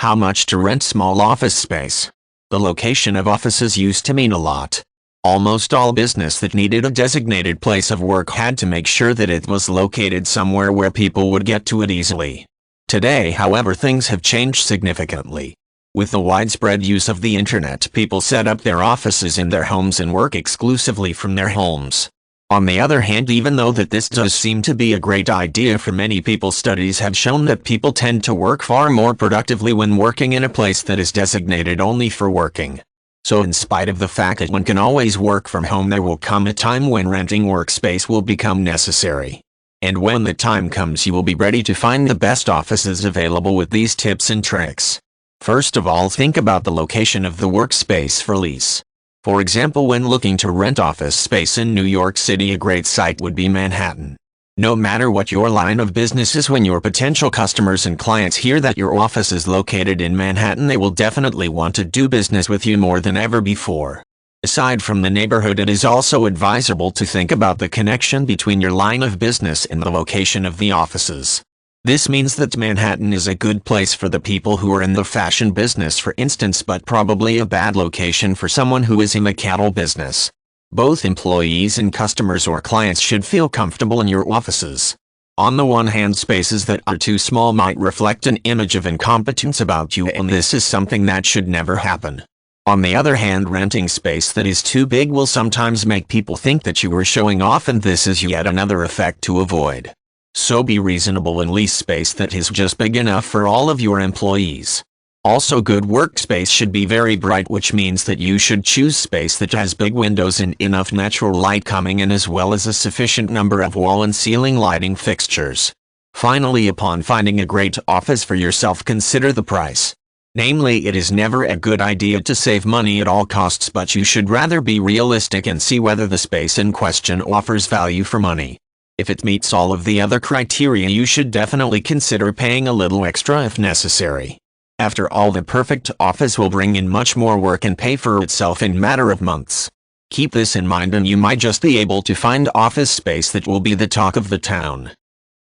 How much to rent small office space? The location of offices used to mean a lot. Almost all business that needed a designated place of work had to make sure that it was located somewhere where people would get to it easily. Today, however, things have changed significantly. With the widespread use of the internet, people set up their offices in their homes and work exclusively from their homes. On the other hand, even though that this does seem to be a great idea for many people, studies have shown that people tend to work far more productively when working in a place that is designated only for working. So in spite of the fact that one can always work from home, there will come a time when renting workspace will become necessary. And when the time comes, you will be ready to find the best offices available with these tips and tricks. First of all, think about the location of the workspace for lease. For example, when looking to rent office space in New York City, a great site would be Manhattan. No matter what your line of business is, when your potential customers and clients hear that your office is located in Manhattan, they will definitely want to do business with you more than ever before. Aside from the neighborhood, it is also advisable to think about the connection between your line of business and the location of the offices. This means that Manhattan is a good place for the people who are in the fashion business, for instance, but probably a bad location for someone who is in the cattle business. Both employees and customers or clients should feel comfortable in your offices. On the one hand, spaces that are too small might reflect an image of incompetence about you, and this is something that should never happen. On the other hand, renting space that is too big will sometimes make people think that you are showing off, and this is yet another effect to avoid. So be reasonable and lease space that is just big enough for all of your employees. Also, good workspace should be very bright, which means that you should choose space that has big windows and enough natural light coming in, as well as a sufficient number of wall and ceiling lighting fixtures. Finally, upon finding a great office for yourself, consider the price. Namely, it is never a good idea to save money at all costs, but you should rather be realistic and see whether the space in question offers value for money. If it meets all of the other criteria, you should definitely consider paying a little extra if necessary. After all, the perfect office will bring in much more work and pay for itself in a matter of months. Keep this in mind, and you might just be able to find office space that will be the talk of the town.